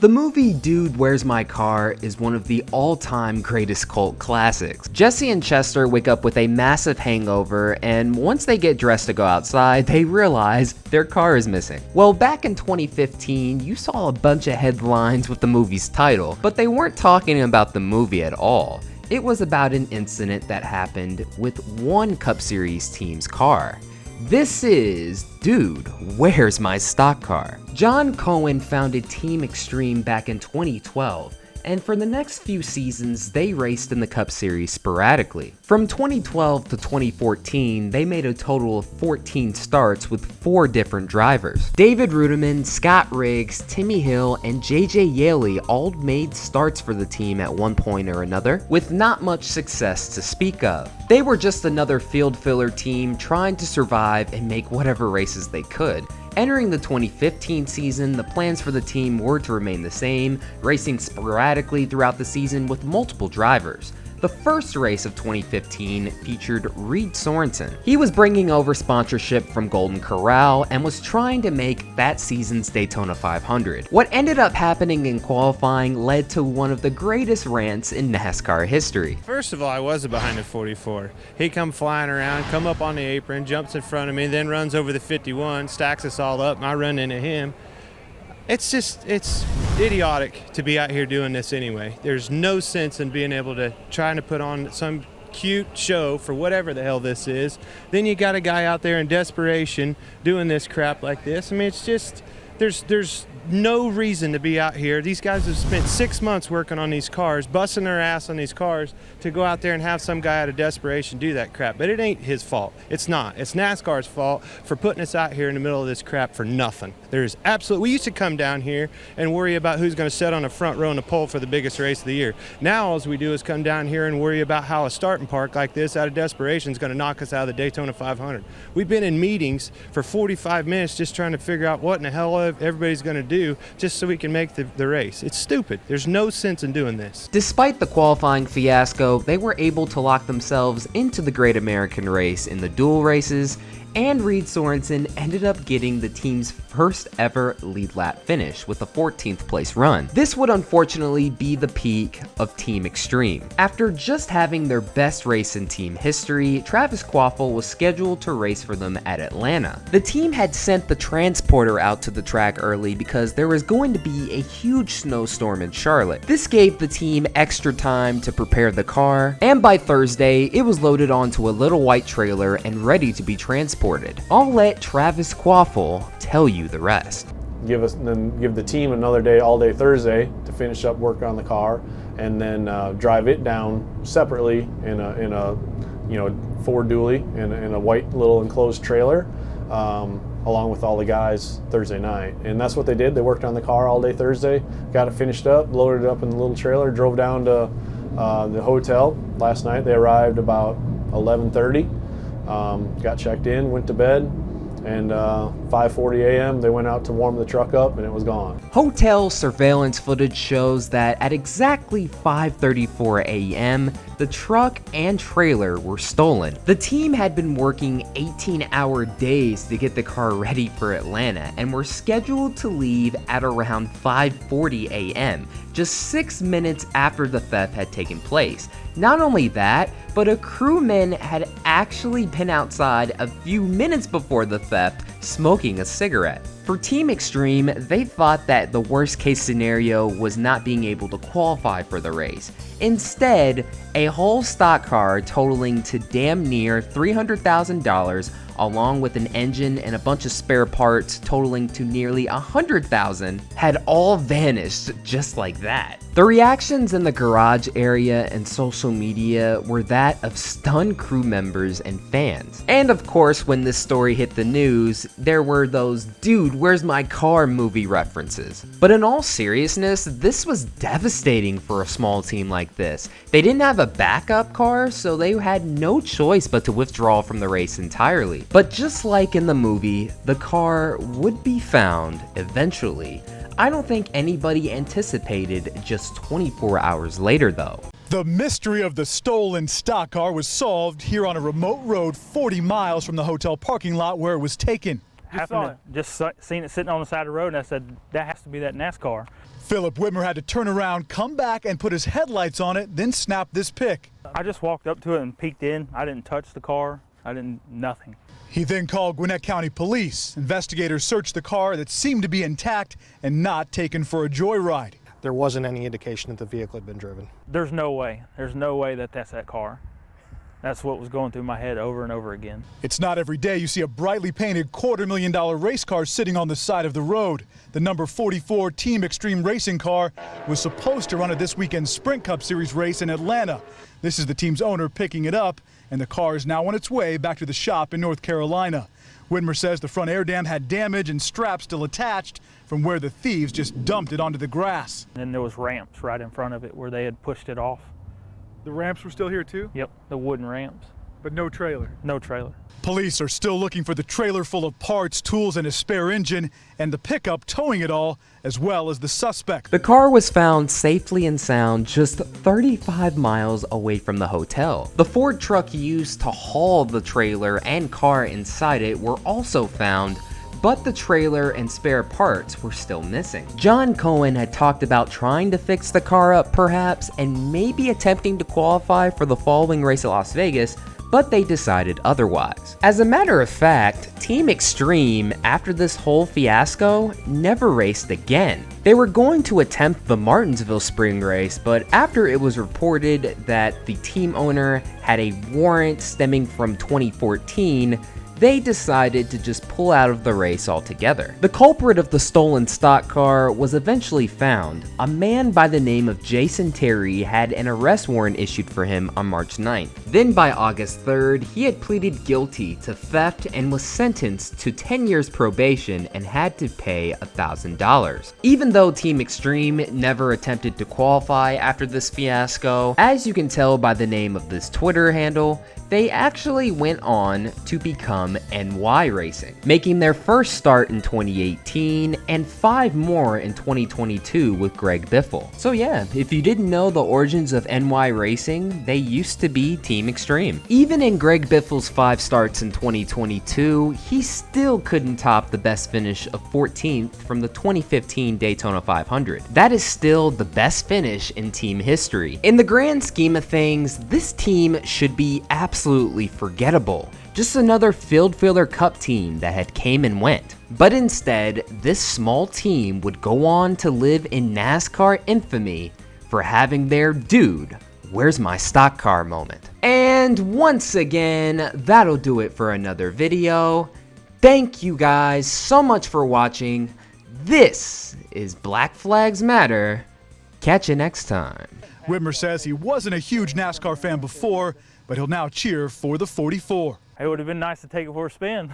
The movie Dude, Where's My Car is one of the all-time greatest cult classics. Jesse and Chester wake up with a massive hangover, and once they get dressed to go outside, they realize their car is missing. Well, back in 2015, you saw a bunch of headlines with the movie's title, but they weren't talking about the movie at all. It was about an incident that happened with one Cup Series team's car. This is Dude, Where's My Stock Car? John Cohen founded Team Extreme back in 2012, and for the next few seasons, they raced in the Cup Series sporadically. From 2012 to 2014, they made a total of 14 starts with 4 different drivers. David Rudiman, Scott Riggs, Timmy Hill, and JJ Yaley all made starts for the team at one point or another, with not much success to speak of. They were just another field filler team trying to survive and make whatever races they could. Entering the 2015 season, the plans for the team were to remain the same, racing sporadically throughout the season with multiple drivers. The first race of 2015 featured Reed Sorensen. He was bringing over sponsorship from Golden Corral and was trying to make that season's Daytona 500. What ended up happening in qualifying led to one of the greatest rants in NASCAR history. First of all, I was behind the 44. He come flying around, come up on the apron, jumps in front of me, then runs over the 51, stacks us all up, and I run into him. It's idiotic to be out here doing this anyway. There's no sense in being able to trying to put on some cute show for whatever the hell this is. Then you got a guy out there in desperation doing this crap like this. I mean, it's just, there's no reason to be out here. These guys have spent 6 months working on these cars, busting their ass on these cars to go out there and have some guy out of desperation do that crap. But it ain't his fault. It's not. It's NASCAR's fault for putting us out here in the middle of this crap for nothing. There's absolutely, we used to come down here and worry about who's going to sit on the front row in the pole for the biggest race of the year. Now all we do is come down here and worry about how a starting park like this out of desperation is going to knock us out of the Daytona 500. We've been in meetings for 45 minutes just trying to figure out what in the hell everybody's going to do just so we can make the race. It's stupid. There's no sense in doing this. Despite the qualifying fiasco, they were able to lock themselves into the Great American Race in the dual races, and Reed Sorensen ended up getting the team's first ever lead lap finish with a 14th place run. This would unfortunately be the peak of Team Extreme. After just having their best race in team history, Travis Quaffle was scheduled to race for them at Atlanta. The team had sent the transporter out to the track early because there was going to be a huge snowstorm in Charlotte. This gave the team extra time to prepare the car, and by Thursday, it was loaded onto a little white trailer and ready to be transported. I'll let Travis Quaffle tell you the rest. Give the team another day, all day Thursday, to finish up work on the car, and then drive it down separately in a Ford dually in a white little enclosed trailer, along with all the guys Thursday night. And that's what they did. They worked on the car all day Thursday, got it finished up, loaded it up in the little trailer, drove down to the hotel last night. They arrived about 11:30. Got checked in, went to bed, and 5:40 a.m. they went out to warm the truck up and it was gone. Hotel surveillance footage shows that at exactly 5:34 a.m., the truck and trailer were stolen. The team had been working 18-hour days to get the car ready for Atlanta and were scheduled to leave at around 5:40 a.m., just 6 minutes after the theft had taken place. Not only that, but a crewman had actually been outside a few minutes before the theft smoking a cigarette. For Team Extreme, they thought that the worst case scenario was not being able to qualify for the race. Instead, a whole stock car totaling to damn near $300,000, along with an engine and a bunch of spare parts totaling to nearly $100,000, had all vanished just like that. The reactions in the garage area and social media were that of stunned crew members and fans. And of course, when this story hit the news, there were those "Dude, Where's My Car" movie references. But in all seriousness, this was devastating for a small team like this. They didn't have a backup car, so they had no choice but to withdraw from the race entirely. But just like in the movie, the car would be found eventually. I don't think anybody anticipated just 24 hours later though. The mystery of the stolen stock car was solved here on a remote road 40 miles from the hotel parking lot where it was taken. Just seen it sitting on the side of the road, and I said, that has to be that NASCAR. Philip Whitmer had to turn around, come back, and put his headlights on it, then snap this pic. I just walked up to it and peeked in. I didn't touch the car. Nothing. He then called Gwinnett County Police. Investigators searched the car that seemed to be intact and not taken for a joyride. There wasn't any indication that the vehicle had been driven. There's no way. There's no way that that's that car. That's what was going through my head over and over again. It's not every day you see a brightly painted $250,000 race car sitting on the side of the road. The number 44 Team Extreme Racing car was supposed to run at this weekend's Sprint Cup Series race in Atlanta. This is the team's owner picking it up, and the car is now on its way back to the shop in North Carolina. Whitmer says the front air dam had damage and straps still attached from where the thieves just dumped it onto the grass. And then there was ramps right in front of it where they had pushed it off. The ramps were still here too? Yep, the wooden ramps. But no trailer? No trailer. Police are still looking for the trailer full of parts, tools, and a spare engine, and the pickup towing it all, as well as the suspect. The car was found safely and sound just 35 miles away from the hotel. The Ford truck used to haul the trailer and car inside it were also found, but the trailer and spare parts were still missing. John Cohen had talked about trying to fix the car up perhaps, and maybe attempting to qualify for the following race at Las Vegas, but they decided otherwise. As a matter of fact, Team Extreme, after this whole fiasco, never raced again. They were going to attempt the Martinsville Spring Race, but after it was reported that the team owner had a warrant stemming from 2014, they decided to just pull out of the race altogether. The culprit of the stolen stock car was eventually found. A man by the name of Jason Terry had an arrest warrant issued for him on March 9th. Then by August 3rd, he had pleaded guilty to theft and was sentenced to 10 years probation and had to pay $1,000. Even though Team Extreme never attempted to qualify after this fiasco, as you can tell by the name of this Twitter handle, they actually went on to become NY Racing, making their first start in 2018 and 5 more in 2022 with Greg Biffle. So yeah, if you didn't know the origins of NY Racing, they used to be Team Extreme. Even in Greg Biffle's 5 starts in 2022, he still couldn't top the best finish of 14th from the 2015 Daytona 500. That is still the best finish in team history. In the grand scheme of things, this team should be absolutely forgettable. Just another field filler cup team that had came and went. But instead, this small team would go on to live in NASCAR infamy for having their dude, where's my stock car moment. And once again, that'll do it for another video. Thank you guys so much for watching. This is Black Flags Matter. Catch you next time. Whitmer says he wasn't a huge NASCAR fan before, but he'll now cheer for the 44. It would have been nice to take it for a spin.